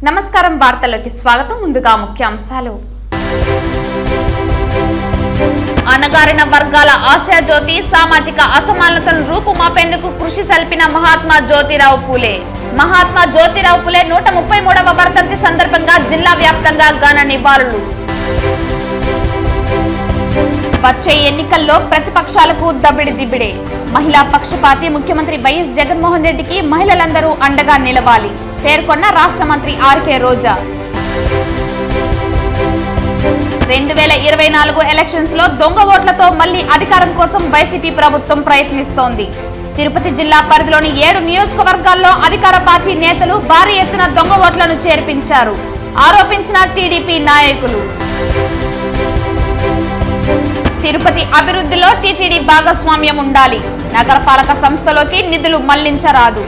నమస్కారం వార్తల్లోకి స్వాగతం. ముందుగా ముఖ్యాంశాలు. అణగారిన వర్గాల ఆశాజ్యోతి సామాజిక అసమానతలను రూపుమాపేందుకు కృషి సల్పిన మహాత్మా జ్యోతిరావు పూలే. మహాత్మా జ్యోతిరావు పూలే 133వ వర్ధంతి సందర్భంగా జిల్లా వ్యాప్తంగా ఘన నివాళులు. వచ్చే ఎన్నికల్లో ప్రతిపక్షాలకు దబిడిదిబిడే. మహిళా పక్షపాతి ముఖ్యమంత్రి వైఎస్ జగన్మోహన్ రెడ్డికి మహిళలందరూ అండగా నిలవాలి పేర్కొన్న రాష్ట్ర మంత్రి ఆర్కే రోజా. 2024 ఎలక్షన్స్ లో దొంగ ఓట్లతో మళ్లీ అధికారం కోసం వైసీపీ ప్రభుత్వం ప్రయత్నిస్తోంది. తిరుపతి జిల్లా పరిధిలోని 7 నియోజకవర్గాల్లో అధికార పార్టీ నేతలు భారీ ఎత్తున దొంగ ఓట్లను చేర్పించారు ఆరోపించిన టీడీపీ నాయకులు. తిరుపతి అభివృద్ధిలో టీటీడీ భాగస్వామ్యం ఉండాలి, నగరపాలక సంస్థలోకి నిధులు మళ్లించరాదు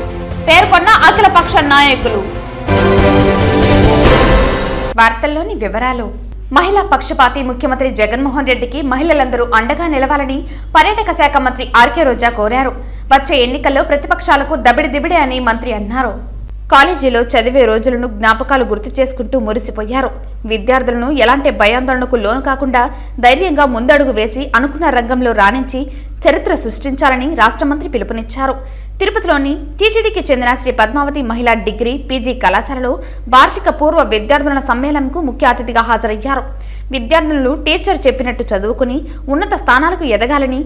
పేర్కొన్న అఖిలపక్ష నాయకులు. వార్తల్లోని వివరాలు. మహిళా పక్షపాతి ముఖ్యమంత్రి జగన్మోహన్ రెడ్డికి మహిళలందరూ అండగా నిలవాలని పర్యాటక శాఖ మంత్రి ఆర్కే రోజా కోరారు. వచ్చే ఎన్నికల్లో ప్రతిపక్షాలకు దబిడిదిబిడే అని మంత్రి అన్నారు. కాలేజీలో చదివే రోజులను జ్ఞాపకాలు గుర్తు చేసుకుంటూ మురిసిపోయారు. విద్యార్థులను ఎలాంటి భయాందోళనకు లోను కాకుండా ధైర్యంగా ముందడుగు వేసి అనుకున్న రంగంలో రాణించి చరిత్ర సృష్టించాలని రాష్ట్ర మంత్రి పిలుపునిచ్చారు. తిరుపతిలోని టీటీడీకి చెందిన శ్రీ పద్మావతి మహిళా డిగ్రీ పీజీ కళాశాలలో వార్షిక పూర్వ విద్యార్థుల సమ్మేళనంకు ముఖ్య అతిథిగా హాజరయ్యారు. విద్యార్థులు టీచర్ చెప్పినట్టు చదువుకుని ఉన్నత స్థానాలకు ఎదగాలని,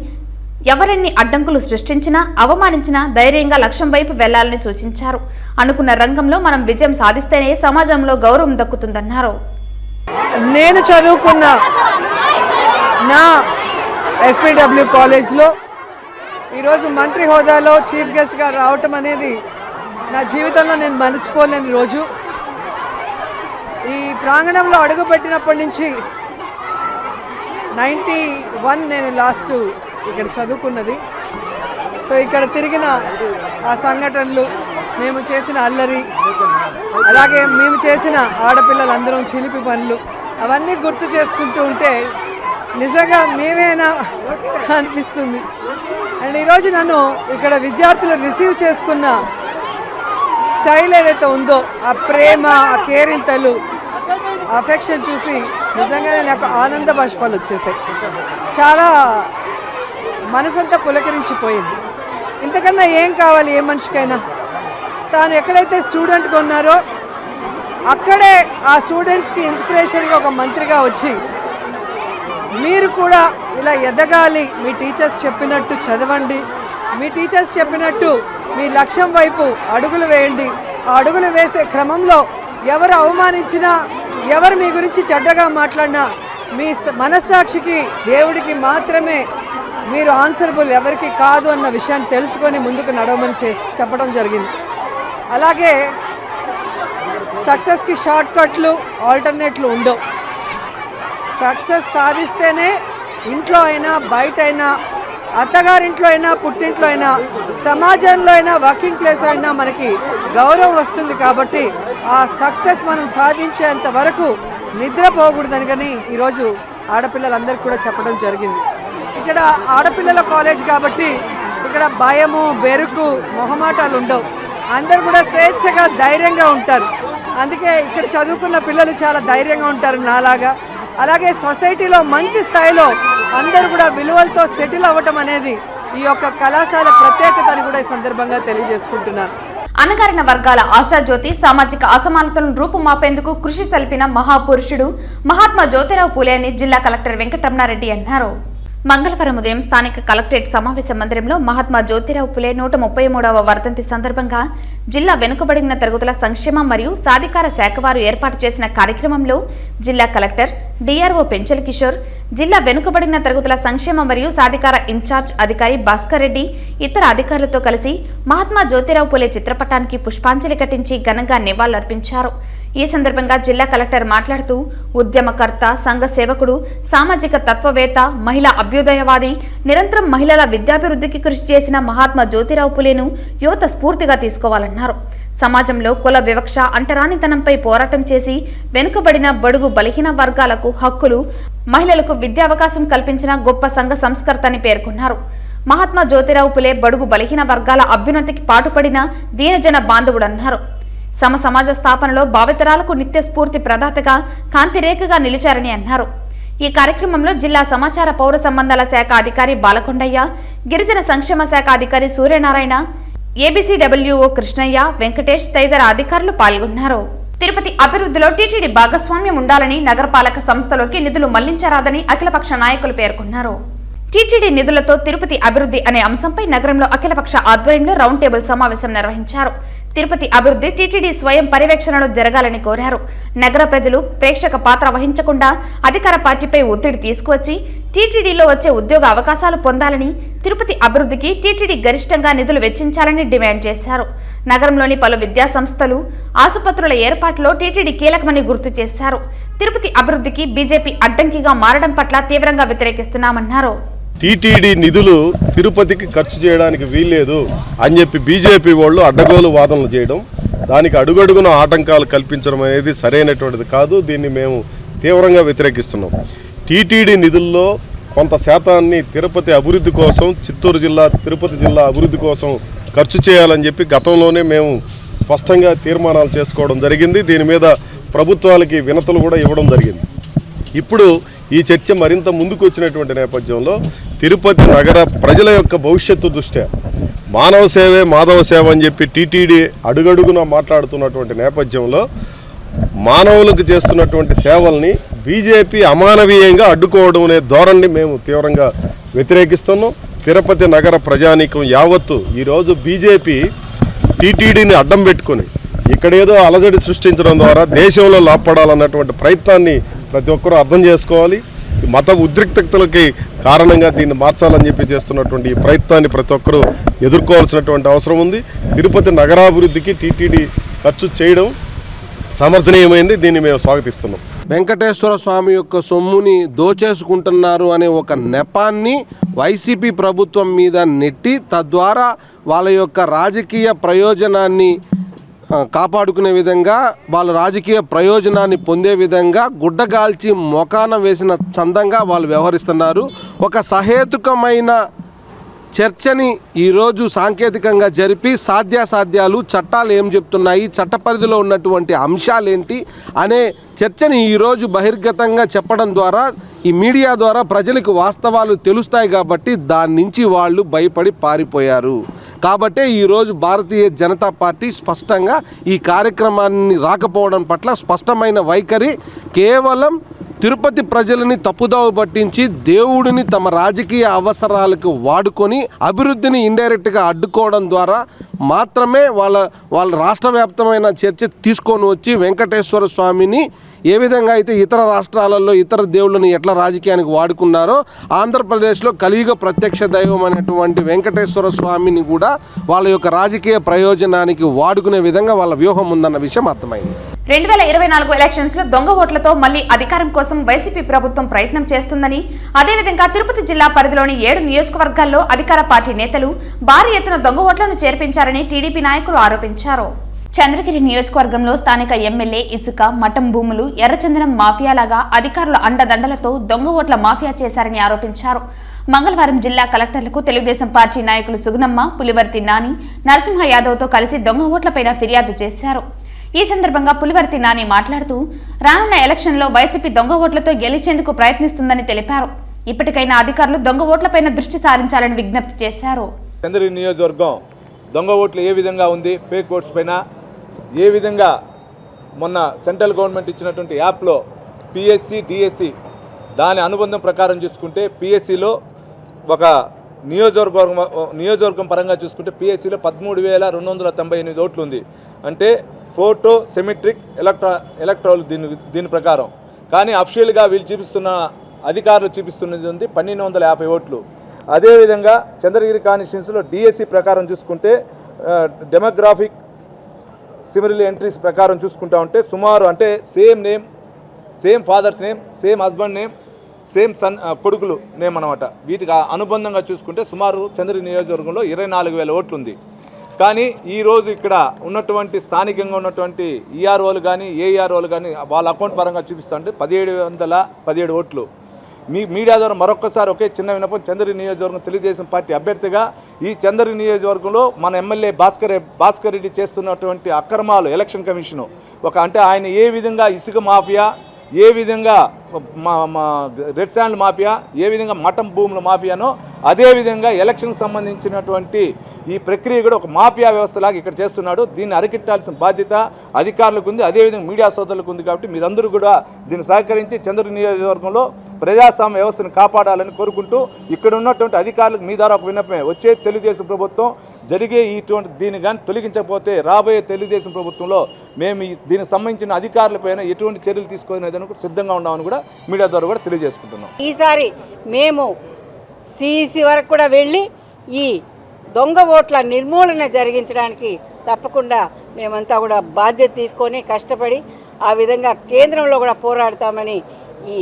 ఎవరెన్ని అడ్డంకులు సృష్టించినా అవమానించినా ధైర్యంగా లక్ష్యం వైపు వెళ్లాలని సూచించారు. అనుకున్న రంగంలో మనం విజయం సాధిస్తేనే సమాజంలో గౌరవం దక్కుతుందన్నారు. నేను చదువుకున్న నా ఎస్పీడబ్ల్యూ కాలేజ్లో ఈరోజు మంత్రి హోదాలో చీఫ్ గెస్ట్గా రావటం అనేది నా జీవితంలో నేను మర్చిపోలేని రోజు. ఈ ప్రాంగణంలో అడుగుపెట్టినప్పటి నుంచి 91 నేను లాస్ట్ ఇక్కడ చదువుకున్నది. సో ఇక్కడ తిరిగిన ఆ సంఘటనలు, మేము చేసిన అల్లరి, అలాగే మేము చేసిన ఆడపిల్లలందరం చిలిపి పనులు అవన్నీ గుర్తు చేసుకుంటూ ఉంటే నిజంగా మేమేనా అనిపిస్తుంది. అండ్ ఈరోజు నన్ను ఇక్కడ విద్యార్థులు రిసీవ్ చేసుకున్న స్టైల్ ఏదైతే ఉందో, ఆ ప్రేమ, ఆ కేరింతలు, అఫెక్షన్ చూసి నిజంగానే నాకు ఆనంద బాష్పాలు వచ్చేసాయి. చాలా మనసంతా పులకరించిపోయింది. ఇంతకన్నా ఏం కావాలి ఏ మనిషికైనా? తాను ఎక్కడైతే స్టూడెంట్గా ఉన్నారో అక్కడే ఆ స్టూడెంట్స్కి ఇన్స్పిరేషన్గా ఒక మంత్రిగా వచ్చి, మీరు కూడా ఇలా ఎదగాలి, మీ టీచర్స్ చెప్పినట్టు చదవండి, మీ టీచర్స్ చెప్పినట్టు మీ లక్ష్యం వైపు అడుగులు వేయండి. ఆ అడుగులు వేసే క్రమంలో ఎవరు అవమానించినా, ఎవరు మీ గురించి చెడ్డగా మాట్లాడినా మీ మనస్సాక్షికి, దేవుడికి మాత్రమే మీరు ఆన్సరబుల్, ఎవరికి కాదు అన్న విషయాన్ని తెలుసుకొని ముందుకు నడవమని చెప్పడం జరిగింది. అలాగే సక్సెస్కి షార్ట్ కట్లు, ఆల్టర్నేట్లు ఉండవు. సక్సెస్ సాధిస్తేనే ఇంట్లో అయినా, బయట అయినా, అత్తగారింట్లో అయినా, పుట్టింట్లో అయినా, సమాజంలో అయినా, వర్కింగ్ ప్లేస్ అయినా మనకి గౌరవం వస్తుంది. కాబట్టి ఆ సక్సెస్ మనం సాధించేంత వరకు నిద్రపోకూడదని కానీ ఈరోజు ఆడపిల్లలందరికీ కూడా చెప్పడం జరిగింది. ఇక్కడ ఆడపిల్లల కాలేజ్ కాబట్టి ఇక్కడ భయము, బెరుకు, మొహమాటాలు ఉండవు. అందరూ కూడా స్వేచ్ఛగా, ధైర్యంగా ఉంటారు. అందుకే ఇక్కడ చదువుకున్న పిల్లలు చాలా ధైర్యంగా ఉంటారు నాలాగా. అలాగే సొసైటీలో మంచి స్థాయిలో అందరూ కూడా విలువలతో సెటిల్ అవ్వటం అనేది ఈ యొక్క కళాశాల ప్రత్యేకత అని కూడా ఈ సందర్భంగా తెలియజేసుకుంటున్నాను. అణగారిన వర్గాల ఆశాజ్యోతి సామాజిక అసమానతలను రూపుమాపేందుకు కృషి సల్పిన మహాపురుషుడు మహాత్మా జ్యోతిరావు పూలే అని జిల్లా కలెక్టర్ వెంకటరమణారెడ్డి అన్నారు. మంగళవారం ఉదయం స్థానిక కలెక్టరేట్ సమావేశ మందిరంలో మహాత్మా జ్యోతిరావు పూలే 133వ వర్ధంతి సందర్భంగా జిల్లా వెనుకబడిన తరగతుల సంక్షేమ మరియు సాధికార శాఖ వారు ఏర్పాటు చేసిన కార్యక్రమంలో జిల్లా కలెక్టర్ డిఆర్ఓ పెంచల్ కిషోర్, జిల్లా వెనుకబడిన తరగతుల సంక్షేమ మరియు సాధికార ఇన్ఛార్జ్ అధికారి భాస్కర్ రెడ్డి ఇతర అధికారులతో కలిసి మహాత్మా జ్యోతిరావు పూలే చిత్రపటానికి పుష్పాంజలి ఘటించి ఘనంగా నివాళులర్పించారు. ఈ సందర్భంగా జిల్లా కలెక్టర్ మాట్లాడుతూ ఉద్యమకర్త, సంఘ సేవకుడు, సామాజిక తత్వవేత్త, మహిళా అభ్యుదయవాది, నిరంతరం మహిళల విద్యాభివృద్ధికి కృషి చేసిన మహాత్మా జ్యోతిరావు పూలేను యువత స్ఫూర్తిగా తీసుకోవాలన్నారు. సమాజంలో కుల వివక్ష, అంటరానితనంపై పోరాటం చేసి వెనుకబడిన బడుగు బలహీన వర్గాలకు హక్కులు, మహిళలకు విద్యావకాశం కల్పించిన గొప్ప సంఘ సంస్కర్త అని పేర్కొన్నారు. మహాత్మా జ్యోతిరావు పూలే బడుగు బలహీన వర్గాల అభ్యున్నతికి పాటుపడిన దీనజన బాంధవుడన్నారు. సమాజ స్థాపనలో భావితరాలకు నిత్య స్ఫూర్తి ప్రదాతగా కాంతిరేఖగా నిలిచారని అన్నారు. ఈ కార్యక్రమంలో జిల్లా సమాచార పౌర సంబంధాల శాఖ అధికారి బాలకొండయ్య, గిరిజన సంక్షేమ శాఖ అధికారి సూర్యనారాయణ, ఏబీసీడబ్ల్యూఓ కృష్ణయ్య, వెంకటేష్ తదితర అధికారులు పాల్గొన్నారు. తిరుపతి అభివృద్ధిలో టీటీడీ భాగస్వామ్యం ఉండాలని, నగరపాలక సంస్థలోకి నిధులు మళ్లించరాదని అఖిలపక్ష నాయకులు పేర్కొన్నారు. టీటీడీ నిధులతో తిరుపతి అభివృద్ధి అనే అంశంపై నగరంలో అఖిలపక్ష ఆధ్వర్యంలో రౌండ్ టేబుల్ సమావేశం నిర్వహించారు. తిరుపతి అభివృద్ధి టీటీడీ స్వయం పర్యవేక్షణలో జరగాలని కోరారు. నగర ప్రజలు ప్రేక్షక పాత్ర వహించకుండా అధికార పార్టీపై ఒత్తిడి తీసుకువచ్చి టీటీడీలో వచ్చే ఉద్యోగ అవకాశాలు పొందాలని, తిరుపతి అభివృద్ధికి టీటీడీ గరిష్టంగా నిధులు వెచ్చించాలని డిమాండ్ చేశారు. నగరంలోని పలు విద్యా సంస్థలు, ఆసుపత్రుల ఏర్పాటులో టీటీడీ కీలకమని గుర్తు చేశారు. తిరుపతి అభివృద్ధికి బీజేపీ అడ్డంకిగా మారడం పట్ల తీవ్రంగా వ్యతిరేకిస్తున్నామన్నారు. టీటీడీ నిధులు తిరుపతికి ఖర్చు చేయడానికి వీల్లేదు అని చెప్పి బీజేపీ వాళ్ళు అడ్డగోలు వాదనలు చేయడం, దానికి అడుగడుగున ఆటంకాలు కల్పించడం అనేది సరైనటువంటిది కాదు. దీన్ని మేము తీవ్రంగా వ్యతిరేకిస్తున్నాం. టీటీడీ నిధుల్లో కొంత శాతాన్ని తిరుపతి అభివృద్ధి కోసం, చిత్తూరు జిల్లా, తిరుపతి జిల్లా అభివృద్ధి కోసం ఖర్చు చేయాలని చెప్పి గతంలోనే మేము స్పష్టంగా తీర్మానాలు చేసుకోవడం జరిగింది. దీని మీద ప్రభుత్వాలకి వినతులు కూడా ఇవ్వడం జరిగింది. ఇప్పుడు ఈ చర్చ మరింత ముందుకు వచ్చినటువంటి నేపథ్యంలో తిరుపతి నగర ప్రజల యొక్క భవిష్యత్తు దృష్ట్యా మానవ సేవే మాధవ సేవ అని చెప్పి టీటీడీ అడుగడుగున మాట్లాడుతున్నటువంటి నేపథ్యంలో మానవులకు చేస్తున్నటువంటి సేవల్ని బీజేపీ అమానవీయంగా అడ్డుకోవడం అనే ధోరణిని మేము తీవ్రంగా వ్యతిరేకిస్తున్నాం. తిరుపతి నగర ప్రజానీకం యావత్తు ఈరోజు బీజేపీ టీటీడీని అడ్డం పెట్టుకొని ఇక్కడేదో అలజడి సృష్టించడం ద్వారా దేశంలో లాభపడాలన్నటువంటి ప్రయత్నాన్ని ప్రతి ఒక్కరూ అర్థం చేసుకోవాలి. మత ఉద్రిక్తతలకి కారణంగా దీన్ని మార్చాలని చెప్పి చేస్తున్నటువంటి ఈ ప్రయత్నాన్ని ప్రతి ఒక్కరూ ఎదుర్కోవాల్సినటువంటి అవసరం ఉంది. తిరుపతి నగరాభివృద్ధికి టీటీడీ ఖర్చు చేయడం సమర్థనీయమైంది. దీన్ని మేము స్వాగతిస్తున్నాం. వెంకటేశ్వర స్వామి యొక్క సొమ్ముని దోచేసుకుంటున్నారు అనే ఒక నెపాన్ని వైసీపీ ప్రభుత్వం మీద నెట్టి తద్వారా వాళ్ళ యొక్క రాజకీయ ప్రయోజనాన్ని కాపాడుకునే విధంగా, వాళ్ళ రాజకీయ ప్రయోజనాన్ని పొందే విధంగా గుడ్డగాల్చి మొకాన వేసిన చందంగా వాళ్ళు వ్యవహరిస్తున్నారు. ఒక సహేతుకమైన చర్చని ఈరోజు సాంకేతికంగా జరిపి సాధ్యాసాధ్యాలు, చట్టాలు ఏం చెప్తున్నాయి, చట్ట పరిధిలో ఉన్నటువంటి అంశాలేంటి అనే చర్చని ఈరోజు బహిర్గతంగా చెప్పడం ద్వారా, ఈ మీడియా ద్వారా ప్రజలకు వాస్తవాలు తెలుస్తాయి. కాబట్టి దాని నుంచి వాళ్ళు భయపడి పారిపోయారు. కాబట్టే ఈరోజు భారతీయ జనతా పార్టీ స్పష్టంగా ఈ కార్యక్రమాన్ని రాకపోవడం పట్ల స్పష్టమైన వైఖరి, కేవలం తిరుపతి ప్రజలని తప్పుదావ పట్టించి దేవుడిని తమ రాజకీయ అవసరాలకు వాడుకొని అభివృద్ధిని ఇండైరెక్ట్గా అడ్డుకోవడం ద్వారా మాత్రమే వాళ్ళ రాష్ట్ర వ్యాప్తమైన చర్చ తీసుకొని వచ్చి వెంకటేశ్వర స్వామిని ఏ విధంగా అయితే ఇతర రాష్ట్రాలలో ఇతర దేవుళ్ళని ఎట్లా రాజకీయానికి వాడుకున్నారో ఆంధ్రప్రదేశ్లో కలియుగ ప్రత్యక్ష దైవం అనేటువంటి వెంకటేశ్వర స్వామిని కూడా వాళ్ళ యొక్క రాజకీయ ప్రయోజనానికి వాడుకునే విధంగా వాళ్ళ వ్యూహం ఉందన్న విషయం అర్థమైంది. 2024 ఎలక్షన్స్ లో దొంగ ఓట్లతో మళ్లీ అధికారం కోసం వైసీపీ ప్రభుత్వం ప్రయత్నం చేస్తుందని, అదేవిధంగా తిరుపతి జిల్లా పరిధిలోని 7 నియోజకవర్గాల్లో అధికార పార్టీ నేతలు భారీ ఎత్తున దొంగ ఓట్లను చేర్పించారని టీడీపీ నాయకులు ఆరోపించారు. చంద్రగిరి నియోజకవర్గంలో స్థానిక ఎమ్మెల్యే ఇసుక, మఠం భూములు, ఎర్రచందనం మాఫియాలాగా అధికారుల అండదండలతో దొంగ ఓట్ల మాఫియా చేశారని ఆరోపించారు. మంగళవారం జిల్లా కలెక్టర్లకు తెలుగుదేశం పార్టీ నాయకులు సుగుణమ్మ, పులివర్తి నాని, నరసింహ యాదవ్తో కలిసి దొంగ ఓట్లపైన ఫిర్యాదు చేశారు. ఈ సందర్భంగా పులివర్తి నాని మాట్లాడుతూ రానున్న ఎలక్షన్లో వైసీపీ దొంగ ఓట్లతో గెలిచేందుకు ప్రయత్నిస్తుందని తెలిపారు. ఇప్పటికైనా అధికారులు దొంగ ఓట్లపైన దృష్టి సారించాలని విజ్ఞప్తి చేశారు. చంద్రగిరి నియోజకవర్గం దొంగ ఓట్లు ఏ విధంగా ఉంది, ఫేక్ ఓట్స్ పైన ఏ విధంగా మొన్న సెంట్రల్ గవర్నమెంట్ ఇచ్చినటువంటి యాప్లో పిఎస్సి, డిఎస్సి దాని అనుబంధం ప్రకారం చూసుకుంటే పిఎస్సిలో ఒక నియోజకవర్గం పరంగా చూసుకుంటే పిఎస్సిలో 13,298 ఓట్లు ఉంది. అంటే ఫోటో సెమిట్రిక్ ఎలక్ట్రాల్ దీని ప్రకారం. కానీ అఫిషియల్గా వీళ్ళు చూపిస్తున్న అధికారులు చూపిస్తున్నది ఉంది 1,250 ఓట్లు. అదేవిధంగా చంద్రగిరి కాన్స్టిట్యున్సీలో డిఎస్సి ప్రకారం చూసుకుంటే డెమోగ్రాఫిక్ సిమిలర్ ఎంట్రీస్ ప్రకారం చూసుకుంటా ఉంటే సుమారు అంటే same name, same father's name, same husband name, same sun కొడుకులు నేమ్ అనమాట. వీటికి అనుబంధంగా చూసుకుంటే సుమారు చంద్రగిరి నియోజకవర్గంలో 24,000 ఓట్లు ఉంది. కానీ ఈరోజు ఇక్కడ ఉన్నటువంటి స్థానికంగా ఉన్నటువంటి ఈఆర్ఓలు కానీ ఏఈఆర్ఓలు కానీ వాళ్ళ అకౌంట్ పరంగా చూపిస్తూ ఉంటే 1,717 ఓట్లు. మీడియా ద్వారా మరొక్కసారి ఒకే చిన్న విన్నపం, చంద్రగిరి నియోజకవర్గం తెలుగుదేశం పార్టీ అభ్యర్థిగా ఈ చంద్రగిరి నియోజకవర్గంలో మన ఎమ్మెల్యే భాస్కర్ రెడ్డి చేస్తున్నటువంటి అక్రమాలు ఎలక్షన్ కమిషను అంటే ఆయన ఏ విధంగా ఇసుక మాఫియా, ఏ విధంగా రెడ్ శాండ్ మాఫియా, ఏ విధంగా మఠం భూముల మాఫియానో అదేవిధంగా ఎలక్షన్కి సంబంధించినటువంటి ఈ ప్రక్రియ కూడా ఒక మాఫియా వ్యవస్థలాగా ఇక్కడ చేస్తున్నాడు. దీన్ని అరికట్టాల్సిన బాధ్యత అధికారులకు ఉంది, అదేవిధంగా మీడియా సోదరులకు ఉంది. కాబట్టి మీరందరూ కూడా దీన్ని సహకరించి చంద్రగిరి నియోజకవర్గంలో ప్రజాస్వామ్య వ్యవస్థను కాపాడాలని కోరుకుంటూ ఇక్కడ ఉన్నటువంటి అధికారులకు మీ ద్వారా ఒక విన్నపమే, వచ్చే తెలుగుదేశం ప్రభుత్వం జరిగే ఇటువంటి దీన్ని కానీ తొలగించకపోతే రాబోయే తెలుగుదేశం ప్రభుత్వంలో మేము దీనికి సంబంధించిన అధికారులపైన ఎటువంటి చర్యలు తీసుకునేదని కూడా సిద్ధంగా ఉన్నామని కూడా మీడియా ద్వారా కూడా తెలియజేసుకుంటున్నాం. ఈసారి మేము సిఇసి వరకు కూడా వెళ్ళి ఈ దొంగ ఓట్ల నిర్మూలన జరిగించడానికి తప్పకుండా మేమంతా కూడా బాధ్యత తీసుకొని కష్టపడి ఆ విధంగా కేంద్రంలో కూడా పోరాడతామని ఈ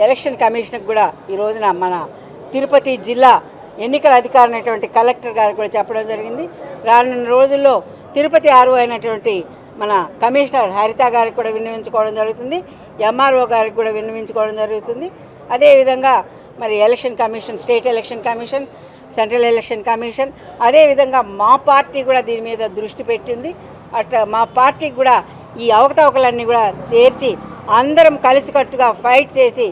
ఎలక్షన్ కమిషన్కి కూడా ఈ రోజున మన తిరుపతి జిల్లా ఎన్నికల అధికారి అయినటువంటి కలెక్టర్ గారికి కూడా చెప్పడం జరిగింది. రానున్న రోజుల్లో తిరుపతి ఆర్ఓ అయినటువంటి మన కమిషనర్ హరిత గారికి కూడా విన్నవించుకోవడం జరుగుతుంది, ఎంఆర్ఓ గారికి కూడా విన్నవించుకోవడం జరుగుతుంది. అదేవిధంగా మరి election commission, state election commission, central election commission, అదేవిధంగా మా పార్టీ కూడా దీని మీద దృష్టి పెట్టింది. అట్లా మా పార్టీకి కూడా ఈ అవకతవకలన్నీ కూడా చేర్చి అందరం కలిసికట్టుగా ఫైట్ చేసి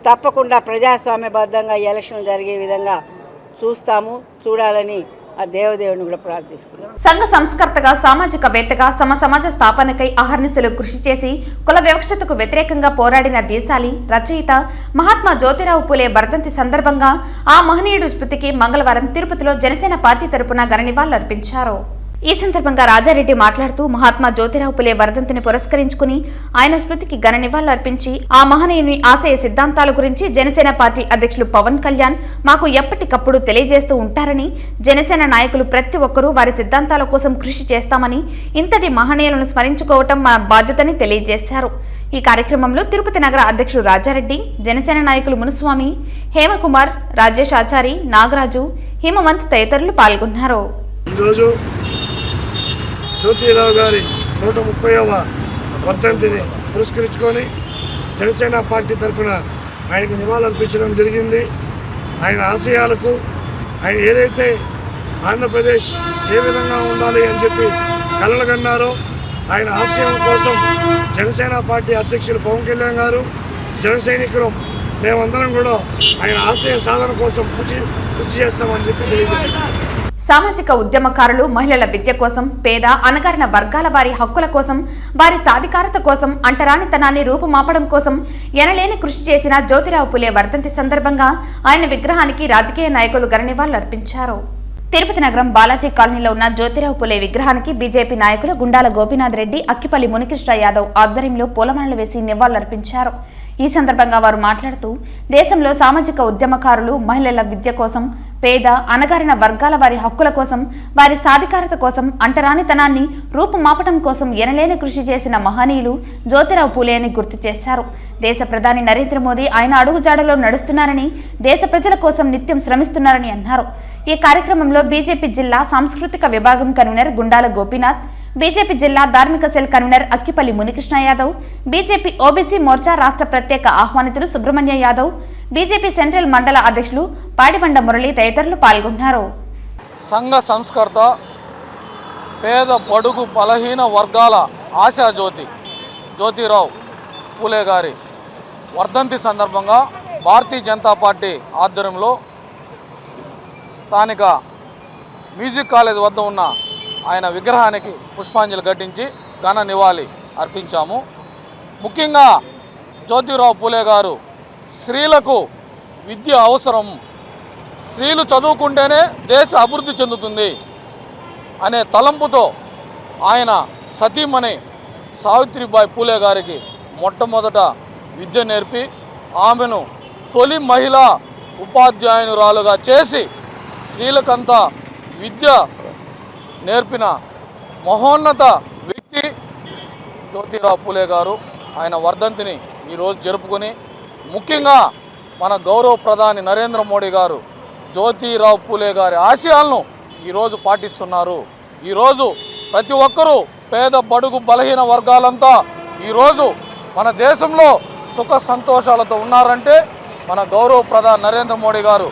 తప్పకుండా ప్రజాస్వామ్యబద్ధంగా ఎలక్షన్లు జరిగే విధంగా చూడాలని ఆ దేవదేవుని కూడా ప్రార్థిస్తున్నాం. సంఘ సంస్కర్తగా, సామాజికవేత్తగా సమాజ స్థాపనకై అహర్నిశలు కృషి చేసి కుల వివక్షతకు వ్యతిరేకంగా పోరాడిన దేశాలి రచయిత మహాత్మా జ్యోతిరావు పూలే వర్ధంతి సందర్భంగా ఆ మహనీయుడు స్మృతికి మంగళవారం తిరుపతిలో జనసేన పార్టీ తరపున ఘన నివాళులర్పించారు. ఈ సందర్భంగా రాజారెడ్డి మాట్లాడుతూ మహాత్మా జ్యోతిరావు పూలే వర్ధంతిని పురస్కరించుకుని ఆయన స్మృతికి ఘన నివాళులు అర్పించి ఆ మహనీయుని ఆశయ సిద్ధాంతాల గురించి జనసేన పార్టీ అధ్యక్షులు పవన్ కళ్యాణ్ మాకు ఎప్పటికప్పుడు తెలియజేస్తూ ఉంటారని, జనసేన నాయకులు ప్రతి ఒక్కరూ వారి సిద్ధాంతాల కోసం కృషి చేస్తామని, ఇంతటి మహనీయులను స్మరించుకోవటం మన బాధ్యతని తెలియజేశారు. ఈ కార్యక్రమంలో తిరుపతి నగర అధ్యక్షుడు రాజారెడ్డి, జనసేన నాయకులు మునుస్వామి, హేమకుమార్, రాజేష్ ఆచారి, నాగరాజు, హిమవంత్ తదితరులు పాల్గొన్నారు. జ్యోతిరావు గారి 130వ వర్ధంతిని పురస్కరించుకొని జనసేన పార్టీ తరఫున ఆయనకు నివాళులర్పించడం జరిగింది. ఆయన ఆశయాలకు, ఆయన ఏదైతే ఆంధ్రప్రదేశ్ ఏ విధంగా ఉండాలి అని చెప్పి కలలుగన్నారో ఆయన ఆశయం కోసం జనసేన పార్టీ అధ్యక్షులు పవన్ కళ్యాణ్ గారు, జన సైనికులు మేమందరం కూడా ఆయన ఆశయ సాధన కోసం కృషి చేస్తామని చెప్పి తెలియజేస్తున్నాం. సామాజిక ఉద్యమకారులు మహిళల విద్య కోసం, పేద అణగారిన వర్గాల వారి హక్కుల కోసం, వారి సాధికారత కోసం, అంటరానితనాన్ని రూపుమాపడం కోసం ఎనలేని కృషి చేసిన జ్యోతిరావు పూలే వర్ధంతి సందర్భంగా ఆయన విగ్రహానికి రాజకీయ నాయకులు ఘన నివాళులర్పించారు. తిరుపతి నగరం బాలాజీ కాలనీలో ఉన్న జ్యోతిరావు పూలే విగ్రహానికి బీజేపీ నాయకులు గుండాల గోపీనాథ్ రెడ్డి, అక్కిపల్లి మునికృష్ణ యాదవ్ ఆధ్వర్యంలో పూలమాలలు వేసి నివాళులర్పించారు. ఈ సందర్భంగా వారు మాట్లాడుతూ దేశంలో సామాజిక ఉద్యమకారులు మహిళల విద్య కోసం, పేద అణగారిన వర్గాల వారి హక్కుల కోసం, వారి సాధికారత కోసం, అంటరానితనాన్ని రూపుమాపటం కోసం ఎనలేని కృషి చేసిన మహనీయులు జ్యోతిరావు పూలే అని గుర్తు చేశారు. దేశ ప్రధాని నరేంద్ర మోదీ ఆయన అడుగుజాడలో నడుస్తున్నారని, దేశ ప్రజల కోసం నిత్యం శ్రమిస్తున్నారని అన్నారు. ఈ కార్యక్రమంలో బీజేపీ జిల్లా సాంస్కృతిక విభాగం కన్వీనర్ గుండాల గోపీనాథ్, బీజేపీ జిల్లా ధార్మిక cell convener Akkipalli Munikrishna Yadav, BJP OBC Morcha రాష్ట్ర ప్రత్యేక ఆహ్వానితులు సుబ్రహ్మణ్య యాదవ్, బీజేపీ సెంట్రల్ మండల అధ్యక్షులు పాడిబండ మురళి తదితరులు పాల్గొన్నారు. సంఘ సంస్కర్త, పేద బడుగు బలహీన వర్గాల ఆశాజ్యోతి జ్యోతిరావు పూలే గారి వర్ధంతి సందర్భంగా భారతీయ జనతా పార్టీ ఆధ్వర్యంలో స్థానిక మ్యూజిక్ కాలేజ్ వద్ద ఉన్న ఆయన విగ్రహానికి పుష్పాంజలి ఘటించి ఘన నివాళి అర్పించాము. ముఖ్యంగా జ్యోతిరావు పూలే గారు స్త్రీలకు విద్య అవసరం, స్త్రీలు చదువుకుంటేనే దేశ అభివృద్ధి చెందుతుంది అనే తలంపుతో ఆయన సతీమణి సావిత్రిబాయి పూలే గారికి మొట్టమొదట విద్య నేర్పి ఆమెను తొలి మహిళా ఉపాధ్యాయునురాలుగా చేసి స్త్రీలకంతా విద్య నేర్పిన మహోన్నత వ్యక్తి జ్యోతిరావు పూలే గారు. ఆయన వర్ధంతిని ఈరోజు జరుపుకొని ముఖ్యంగా మన గౌరవ ప్రధాని నరేంద్ర మోడీ గారు జ్యోతిరావు పూలే గారి ఆశయాలను ఈరోజు పాటిస్తున్నారు. ఈరోజు ప్రతి ఒక్కరూ పేద బడుగు బలహీన వర్గాలంతా ఈరోజు మన దేశంలో సుఖ సంతోషాలతో ఉన్నారంటే మన గౌరవ ప్రధాని నరేంద్ర మోడీ గారు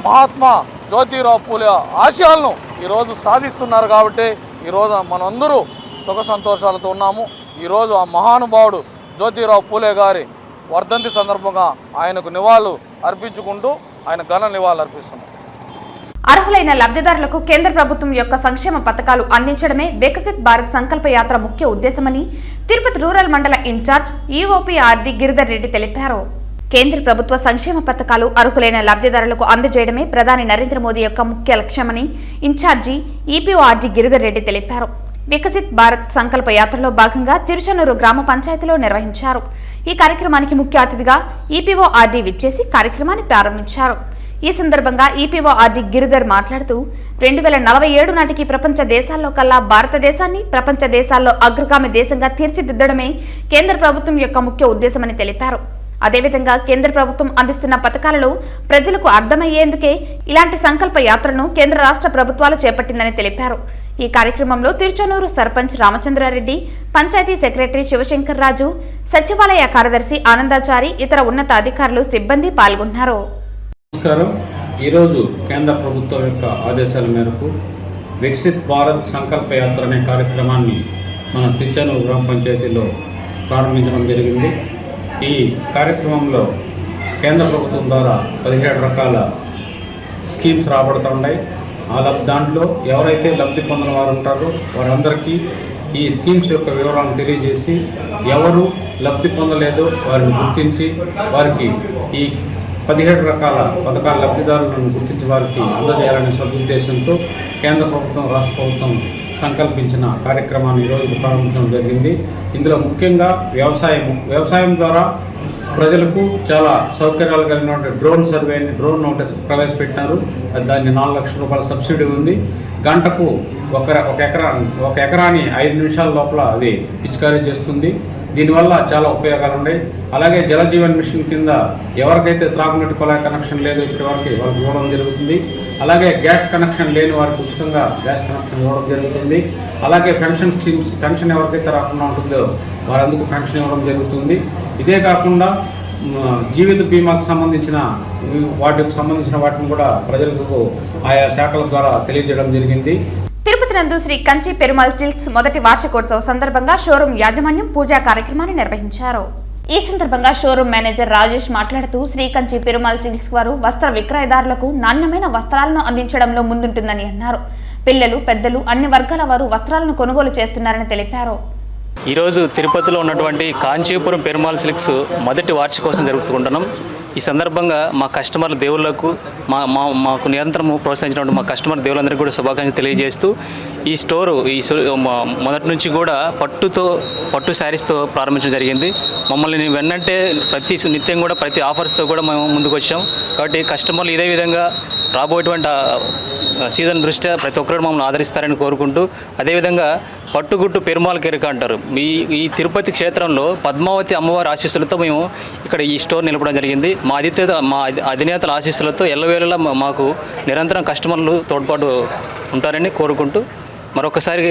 మహాత్మా జ్యోతిరావు పూలే ఆశయాలను ఈరోజు సాధిస్తున్నారు కాబట్టి ఈరోజు మనందరూ సుఖ సంతోషాలతో ఉన్నాము. ఈరోజు ఆ మహానుభావుడు జ్యోతిరావు పూలే గారి వర్ధంతి సందర్భంగా ఆయనకు నివాళులు అర్పించుకుంటూ ఆయన ఘన నివాళులు అర్పిస్తున్నాం. అర్హులైన లబ్ధిదారులకు కేంద్ర ప్రభుత్వం యొక్క సంక్షేమ పథకాలు అందించడమే వికసిత్ భారత్ సంకల్ప యాత్ర ముఖ్య ఉద్దేశమని తిరుపతి రూరల్ మండల ఇన్ఛార్జ్ ఈఓపీఆర్డీ గిరిధర్ రెడ్డి తెలిపారు. కేంద్ర ప్రభుత్వ సంక్షేమ పథకాలు అర్హులైన లబ్ధిదారులకు అందజేయడమే ప్రధాని నరేంద్ర మోదీ యొక్క ముఖ్య లక్ష్యమని ఇన్ఛార్జి ఈపీఓఆర్డీ గిరిధర్ రెడ్డి తెలిపారు. వికసిత్ భారత్ సంకల్ప యాత్రలో భాగంగా తిరుచనూరు గ్రామ పంచాయతీలో నిర్వహించారు. ఈ కార్యక్రమానికి ముఖ్య అతిథిగా ఈపీఓఆర్డీ విచ్చేసి కార్యక్రమాన్ని ప్రారంభించారు. ఈ సందర్భంగా ఈపీఓఆర్డీ గిరిధర్ మాట్లాడుతూ 2047 నాటికి ప్రపంచ దేశాల్లో కల్లా భారతదేశాన్ని ప్రపంచ దేశాల్లో అగ్రగామి దేశంగా తీర్చిదిద్దడమే కేంద్ర ప్రభుత్వం యొక్క ముఖ్య ఉద్దేశమని తెలిపారు. అదేవిధంగా కేంద్ర ప్రభుత్వం అందిస్తున్న పథకాలలో ప్రజలకు అర్థమయ్యేందుకే ఇలాంటి సంకల్ప యాత్రను కేంద్ర రాష్ట్ర ప్రభుత్వాలు చేపట్టిందని తెలిపారు. ఈ కార్యక్రమంలో తిరుచనూరు సర్పంచ్ రామచంద్రారెడ్డి, పంచాయతీ సెక్రటరీ శివశంకర్ రాజు, సచివాలయ కార్యదర్శి ఆనందాచారి, ఇతర ఉన్నత అధికారులు, సిబ్బంది పాల్గొన్నారు. నమస్కారం. ఈరోజు కేంద్ర ప్రభుత్వం యొక్క ఆదేశాల మేరకు వికసిత్ భారత్ సంకల్ప యాత్ర అనే కార్యక్రమాన్ని మన తిరుచనూరు గ్రామ పంచాయతీలో ప్రారంభించడం జరిగింది. ఈ కార్యక్రమంలో కేంద్ర ప్రభుత్వం ద్వారా 17 రకాల స్కీమ్స్ రాబడుతున్నాయి. దాంట్లో ఎవరైతే లబ్ధి పొందిన వారు ఉంటారో వారందరికీ ఈ స్కీమ్స్ యొక్క వివరాలను తెలియజేసి ఎవరు లబ్ధి పొందలేదో వారిని గుర్తించి వారికి ఈ 17 రకాల పథకాల లబ్ధిదారులను గుర్తించి వారికి అందజేయాలనే సదుద్దేశంతో కేంద్ర ప్రభుత్వం, రాష్ట్ర ప్రభుత్వం సంకల్పించిన కార్యక్రమాన్ని ఈరోజు ప్రారంభించడం జరిగింది. ఇందులో ముఖ్యంగా వ్యవసాయం ద్వారా ప్రజలకు చాలా సౌకర్యాలు కలిగిన డ్రోన్ సర్వేని, డ్రోన్ నోటీస్ ప్రవేశపెట్టినారు. దాన్ని 4 లక్షల రూపాయల సబ్సిడీ ఉంది. గంటకు ఒక ఎకరాని 5 నిమిషాల లోపల అది పిచికారీ చేస్తుంది. దీనివల్ల చాలా ఉపయోగాలు ఉన్నాయి. అలాగే జలజీవన్ మిషన్ కింద ఎవరికైతే త్రాగునీటి కుళాయి కనెక్షన్ లేదో ఇప్పటి వరకు వాళ్ళకి ఇవ్వడం జరుగుతుంది. అలాగే గ్యాస్ కనెక్షన్ లేని వారికి ఉచితంగా గ్యాస్ కనెక్షన్ ఇవ్వడం జరుగుతుంది. అలాగే పెన్షన్ ఎవరికైతే రాకుండా ఉంటుందో వారందుకు పెన్షన్ ఇవ్వడం జరుగుతుంది. ఇదే కాకుండా జీవిత బీమాకు సంబంధించిన వాటిని కూడా ప్రజలకు ఆయా శాఖల ద్వారా తెలియజేయడం జరిగింది. తిరుపతి నందు శ్రీ కంచి పెరుమాళ్ సిల్క్స్ మొదటి వార్షికోత్సవ సందర్భంగా షోరూం యాజమాన్యం పూజా కార్యక్రమాన్ని నిర్వహించారు. ఈ సందర్భంగా షోరూం మేనేజర్ రాజేష్ మాట్లాడుతూ శ్రీ కంచి పెరుమాళ్ సిల్క్స్ వారు వస్త్ర విక్రయదారులకు నాణ్యమైన వస్త్రాలను అందించడంలో ముందుంటుందని అన్నారు. పిల్లలు, పెద్దలు అన్ని వర్గాల వారు వస్త్రాలను కొనుగోలు చేస్తున్నారని తెలిపారు. ఈరోజు తిరుపతిలో ఉన్నటువంటి కాంచీపురం పెరుమాళ్ సిల్క్స్ మొదటి వార్షికోత్సవం జరుపుకుంటున్నాం. ఈ సందర్భంగా మా కస్టమర్ల దేవుళ్లకు మాకు నిరంతరం ప్రోత్సహించినటువంటి మా కస్టమర్ దేవులందరికీ కూడా శుభాకాంక్షలు తెలియజేస్తూ ఈ స్టోరు మొదటి నుంచి కూడా పట్టు శారీస్తో ప్రారంభించడం జరిగింది. మమ్మల్ని వెన్నంటే నిత్యం కూడా ప్రతి ఆఫర్స్తో కూడా మేము ముందుకు వచ్చాం. కాబట్టి కస్టమర్లు ఇదే విధంగా రాబోయేటువంటి సీజన్ దృష్ట్యా ప్రతి ఒక్కరు మమ్మల్ని ఆదరిస్తారని కోరుకుంటూ, అదేవిధంగా పట్టుగుట్టు పెరుమాళ్ కెరక అంటారు. ఈ తిరుపతి క్షేత్రంలో పద్మావతి అమ్మవారి ఆశీస్సులతో మేము ఇక్కడ ఈ స్టోర్ నిలపడం జరిగింది. మా అధినేతల ఆశీస్సులతో ఎల్లవేళలా మాకు నిరంతరం కస్టమర్లు తోడ్పాటు ఉంటారని కోరుకుంటూ మరొకసారి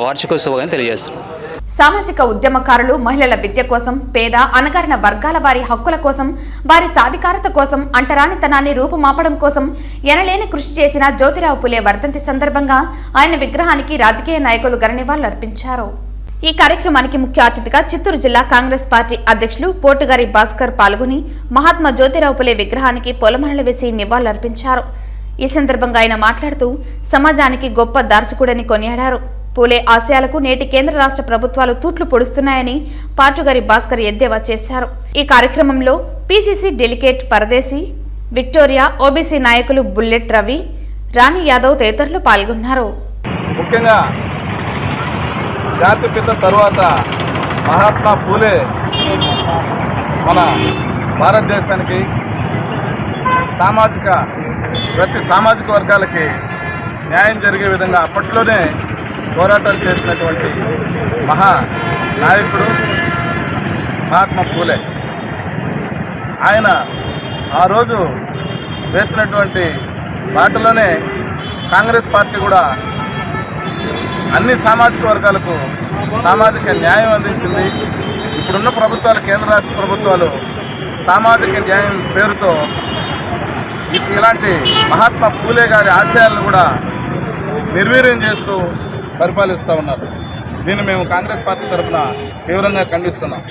వార్షికోత్సవాన్ని తెలియజేస్తున్నాం. సామాజిక ఉద్యమకారులు మహిళల విద్య కోసం, పేద అణగారిన వర్గాల వారి హక్కుల కోసం, వారి సాధికారత కోసం, అంటరానితనాన్ని రూపుమాపడం కోసం ఎనలేని కృషి చేసిన జ్యోతిరావు పూలే వర్ధంతి సందర్భంగా ఆయన విగ్రహానికి రాజకీయ నాయకులు ఘన నివాళులు అర్పించారు. ఈ కార్యక్రమానికి ముఖ్య అతిథిగా చిత్తూరు జిల్లా కాంగ్రెస్ పార్టీ అధ్యక్షులు పోటుగారి భాస్కర్ పాల్గొని మహాత్మా జ్యోతిరావు పూలే విగ్రహానికి పూలమాలలు వేసి నివాళులు అర్పించారు. ఈ సందర్భంగా ఆయన మాట్లాడుతూ సమాజానికి గొప్ప దార్శకుడని కొనియాడారు. పూలే ఆశయాలకు నేటి కేంద్ర రాష్ట్ర ప్రభుత్వాలు తూట్లు పొడుస్తున్నాయని పాటుగారి భాస్కర్ ఎద్దేవా చేశారు. ఈ కార్యక్రమంలో పీసీసీ డెలిగేట్ పరదేశీ, విక్టోరియా, ఓబీసీ నాయకులు బుల్లెట్ రవి, రాణి యాదవ్ తదితరులు పాల్గొన్నారు. ముఖ్యంగా జాతిపిత తరువాత మహాత్మా పూలే మన భారతదేశానికి ప్రతి సామాజిక వర్గాలకి న్యాయం జరిగే విధంగా అప్పట్లోనే పోరాటాలు చేసినటువంటి మహా నాయకుడు మహాత్మా పూలే. ఆయన ఆ రోజు వేసినటువంటి బాటలోనే కాంగ్రెస్ పార్టీ కూడా అన్ని సామాజిక వర్గాలకు సామాజిక న్యాయం అందించింది. ఇప్పుడున్న ప్రభుత్వాలు, కేంద్ర రాష్ట్ర ప్రభుత్వాలు సామాజిక న్యాయం పేరుతో ఇలాంటి మహాత్మా పూలే గారి ఆశయాలను కూడా నిర్వీర్యం చేస్తూ పరిపాలిస్తూ ఉన్నారు. దీన్ని మేము కాంగ్రెస్ పార్టీ తరఫున తీవ్రంగా ఖండిస్తున్నాం.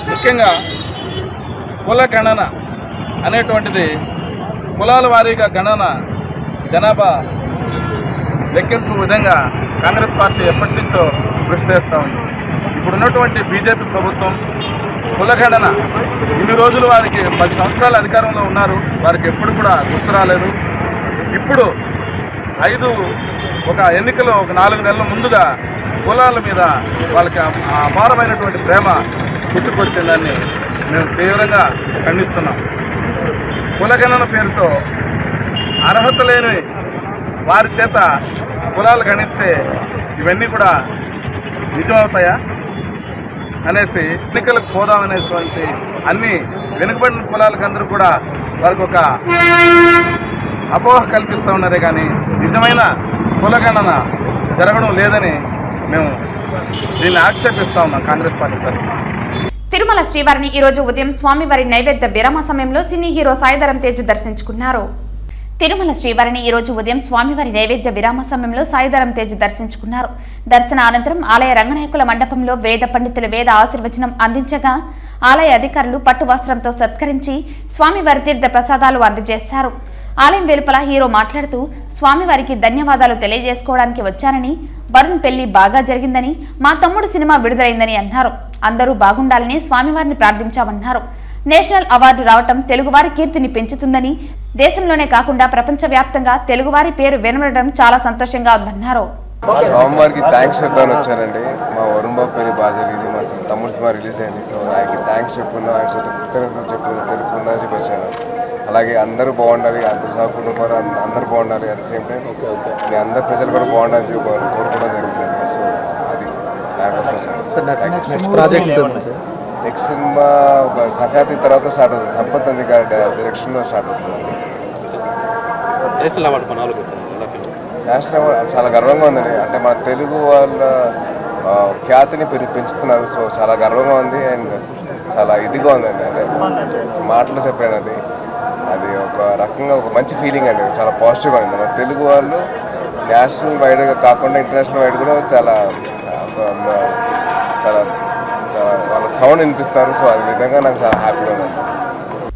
ముఖ్యంగా కుల గణన అనేటువంటిది కులాల వారీగా గణన జనాభా లెక్కింపు విధంగా కాంగ్రెస్ పార్టీ ఎప్పటి నుంచో కృషి చేస్తూ ఉంది. ఇప్పుడున్నటువంటి బీజేపీ ప్రభుత్వం కులగణన ఇన్ని రోజులు వారికి 10 సంవత్సరాల అధికారంలో ఉన్నారు, వారికి ఎప్పుడు కూడా గుర్తు రాలేదు. ఇప్పుడు ఒక ఎన్నికలు ఒక 4 నెలల ముందుగా కులాల మీద వాళ్ళకి అపారమైనటువంటి ప్రేమ పుట్టుకొచ్చిందని మేము తీవ్రంగా ఖండిస్తున్నాం. కులగణన పేరుతో అర్హత లేని వారి చేత కులాలు గణిస్తే ఇవన్నీ కూడా నిజమవుతాయా అనేసి ఎన్నికలకు పోదామనేటువంటి అన్ని వెనుకబడిన కులాలకు అందరూ కూడా వారికి ఒక అపోహ కల్పిస్తూ ఉన్నారే కానీ నిజమైన కులగణన జరగడం లేదని మేము దీన్ని ఆక్షేపిస్తూ ఉన్నాం కాంగ్రెస్ పార్టీ తరఫున. తిరుమల శ్రీవారిని ఈరోజు ఉదయం స్వామివారి నైవేద్య విరామ సమయంలో సినీ హీరో సాయిధరం తేజ్ దర్శించుకున్నారు. తిరుమల శ్రీవారిని ఈరోజు ఉదయం స్వామివారి నైవేద్య విరామ సమయంలో సాయిధరం తేజ్ దర్శించుకున్నారు. దర్శన అనంతరం ఆలయ రంగనాయకుల మండపంలో వేద పండితులు వేద ఆశీర్వచనం అందించగా ఆలయ అధికారులు పట్టు వస్త్రంతో సత్కరించి స్వామివారి తీర్థ ప్రసాదాలు అందజేశారు. ఆలయం వెలుపల హీరో మాట్లాడుతూ స్వామివారికి ధన్యవాదాలు తెలియజేసుకోవడానికి వచ్చానని, వరుణ్ పెళ్లి బాగా జరిగిందని, మా తమ్ముడు సినిమా విడుదలైందని అన్నారు. అందరూ బాగుండాలని స్వామివారిని ప్రార్థించామన్నారు. నేషనల్ అవార్డు రావటం తెలుగువారి కీర్తిని పెంచుతుందని, దేశంలోనే కాకుండా ప్రపంచవ్యాప్తంగా తెలుగువారి పేరు వినబడడం చాలా సంతోషంగా ఉందన్నారు. స్వామివారికి థ్యాంక్స్ చెప్తాను వచ్చానండి. మా వరుణ్ బాబు పెళ్లి బాగా జరిగింది, మా తమ్ముడు సినిమా రిలీజ్ అయింది. సో ఆయనకి థ్యాంక్స్ చెప్పుకున్నాం, ఆయన కృతజ్ఞతలు తెలుపుకుందా చెప్పి వచ్చాను. అలాగే అందరూ బాగుండాలి, అంత సహకుటుంబాలు అందరూ బాగుండాలి, అట్ ద సేమ్ టైం మీ అందరు ప్రజలు కూడా బాగుండాలని చెప్పి కోరుకోవడం జరుగుతుంది. సో అది నెక్స్ట్ సినిమా ఒక సంక్రాంతి తర్వాత స్టార్ట్ అవుతుంది. సంపత్ అంది డైరెక్షన్లో స్టార్ట్ అవుతుంది. నేషనల్ అవార్డు చాలా గర్వంగా ఉందండి. అంటే మన తెలుగు వాళ్ళ ఖ్యాతిని పెంచుతున్నారు. సో చాలా గర్వంగా ఉంది అండ్ చాలా ఇదిగా ఉందండి. అంటే మాటలు చెప్పాను, అది ఒక రకంగా ఒక మంచి ఫీలింగ్ అండి. చాలా పాజిటివ్గా ఉంది. మన తెలుగు వాళ్ళు నేషనల్ వైడ్గా కాకుండా ఇంటర్నేషనల్ వైడ్ కూడా చాలా చాలా చాలా వాళ్ళ సౌండ్ వినిపిస్తారు. సో అది విధంగా నాకు చాలా హ్యాపీగా ఉంది.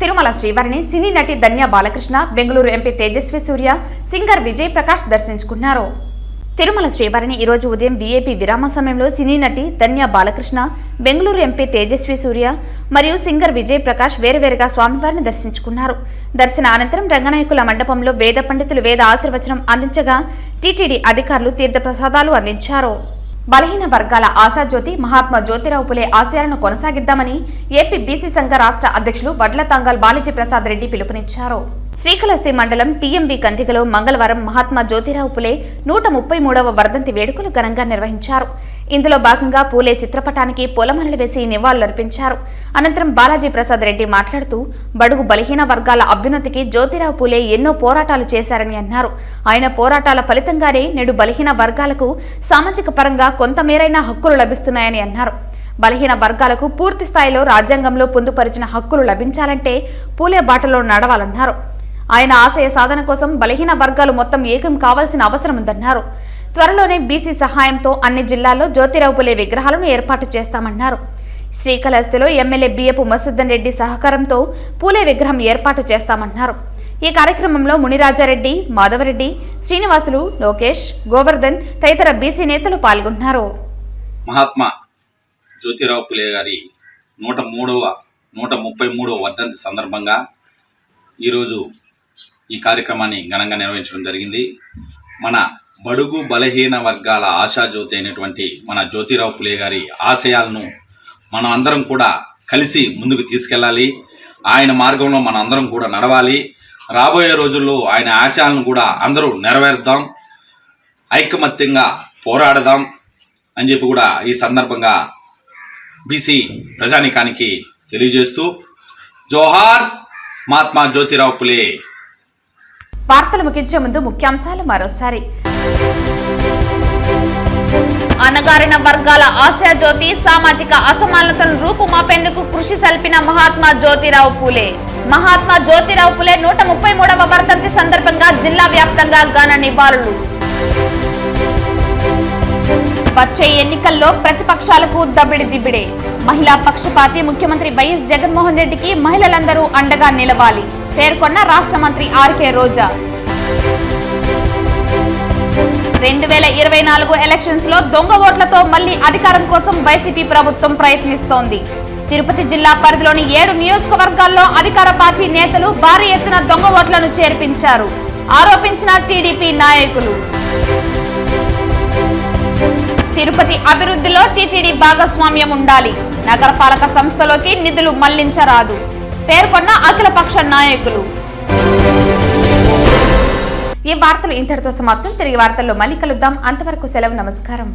తిరుమల శ్రీవారిని సినీ నటి ధన్య బాలకృష్ణ, బెంగళూరు ఎంపీ తేజస్వి సూర్య, సింగర్ విజయ్ ప్రకాష్ దర్శించుకున్నారు. తిరుమల శ్రీవారిని ఈరోజు ఉదయం వీఐపీ విరామ సమయంలో సినీ నటి ధన్య బాలకృష్ణ, బెంగళూరు ఎంపీ తేజస్వి సూర్య మరియు సింగర్ విజయ్ ప్రకాష్ వేరువేరుగా స్వామివారిని దర్శించుకున్నారు. దర్శన అనంతరం రంగనాయకుల మండపంలో వేద పండితులు వేద ఆశీర్వచనం అందించగా టీటీడీ అధికారులు తీర్థ ప్రసాదాలు అందించారు. బలహీన వర్గాల ఆశాజ్యోతి మహాత్మా జ్యోతిరావు పులే ఆశయాలను కొనసాగిద్దామని ఏపీ బీసీ సంఘ రాష్ట్ర అధ్యక్షులు వడ్ల తాంగాల్ బాలాజీ ప్రసాద్ రెడ్డి పిలుపునిచ్చారు. శ్రీకాళహస్తి మండలం టీఎంవీ కంటిగలో మంగళవారం మహాత్మా జ్యోతిరావు పులే 133వ వర్ధంతి వేడుకలు ఘనంగా నిర్వహించారు. ఇందులో భాగంగా పూలే చిత్రపటానికి పూలమాలలు వేసి నివాళులర్పించారు. అనంతరం బాలాజీ ప్రసాద్ రెడ్డి మాట్లాడుతూ బడుగు బలహీన వర్గాల అభ్యున్నతికి జ్యోతిరావు పూలే ఎన్నో పోరాటాలు చేశారని అన్నారు. ఆయన పోరాటాల ఫలితంగానే నేడు బలహీన వర్గాలకు సామాజిక పరంగా కొంతమేరైనా హక్కులు లభిస్తున్నాయని అన్నారు. బలహీన వర్గాలకు పూర్తి స్థాయిలో రాజ్యాంగంలో పొందుపరిచిన హక్కులు లభించాలంటే పూలే బాటలో నడవాలన్నారు. ఆయన ఆశయ సాధన కోసం బలహీన వర్గాలు మొత్తం ఏకం కావాల్సిన అవసరం ఉందన్నారు. త్వరలోనే బీసీ సహాయంతో అన్ని జిల్లాల్లో జ్యోతిరావు పులే విగ్రహాలను ఏర్పాటు చేస్తామన్నారు. శ్రీకాళహస్తిలో ఎమ్మెల్యే బియ్యపు మసూద్దన్ రెడ్డి సహకారంతో పూలే విగ్రహం ఏర్పాటు చేస్తామన్నారు. ఈ కార్యక్రమంలో మునిరాజారెడ్డి, మాధవరెడ్డి, శ్రీనివాసులు, లోకేష్, గోవర్ధన్ తదితర బీసీ నేతలు పాల్గొన్నారు. మహాత్మా జ్యోతిరావు పులే గారి 133వ వర్ధంతి సందర్భంగా ఈరోజు ఈ కార్యక్రమాన్ని ఘనంగా నిర్వహించడం జరిగింది. మన బడుగు బలహీన వర్గాల ఆశాజ్యోతి అయినటువంటి మన జ్యోతిరావు పులే గారి ఆశయాలను మనం అందరం కూడా కలిసి ముందుకు తీసుకెళ్ళాలి. ఆయన మార్గంలో మన అందరం కూడా నడవాలి. రాబోయే రోజుల్లో ఆయన ఆశయాలను కూడా అందరూ నెరవేర్దాం, ఐకమత్యంగా పోరాడదాం అని చెప్పి కూడా ఈ సందర్భంగా బీసీ ప్రజానీకానికి తెలియజేస్తూ జోహార్ మహాత్మా జ్యోతిరావు పులే. వార్తలు ముగించే ముందు ముఖ్యాంశాలు మరోసారి. అణగారిన వర్గాల ఆశాజ్యోతి, సామాజిక అసమానతలను రూపుమాపేందుకు కృషి సల్పిన మహాత్మా జ్యోతిరావు పూలే. మహాత్మా జ్యోతిరావు పూలే 133వ వర్ధంతి సందర్భంగా జిల్లా వ్యాప్తంగా ఘన నివాళులు. వచ్చే ఎన్నికల్లో ప్రతిపక్షాలకు దబిడి దిబిడే. మహిళా పక్షపాతి ముఖ్యమంత్రి వైఎస్ జగన్మోహన్ రెడ్డికి మహిళలందరూ అండగా నిలవాలి పేర్కొన్న రాష్ట్ర మంత్రి ఆర్కే రోజా. 2024 ఎలక్షన్స్ లో దొంగ ఓట్లతో మళ్లీ అధికారం కోసం వైసీపీ ప్రభుత్వం ప్రయత్నిస్తోంది. తిరుపతి జిల్లా పరిధిలోని 7 నియోజకవర్గాల్లో అధికార పార్టీ నేతలు భారీ ఎత్తున దొంగ ఓట్లను చేర్పించారు ఆరోపించిన టీడీపీ నాయకులు. తిరుపతి అభివృద్ధిలో టీటీడీ భాగస్వామ్యం ఉండాలి, నగరపాలక సంస్థలోకి నిధులు మళ్లించరాదు పేర్కొన్న అఖిలపక్ష నాయకులు. ఈ వార్తలు ఇంతటితో సమాప్తం. తిరిగి వార్తల్లో మళ్ళీ కలుద్దాం. అంతవరకు సెలవు. నమస్కారం.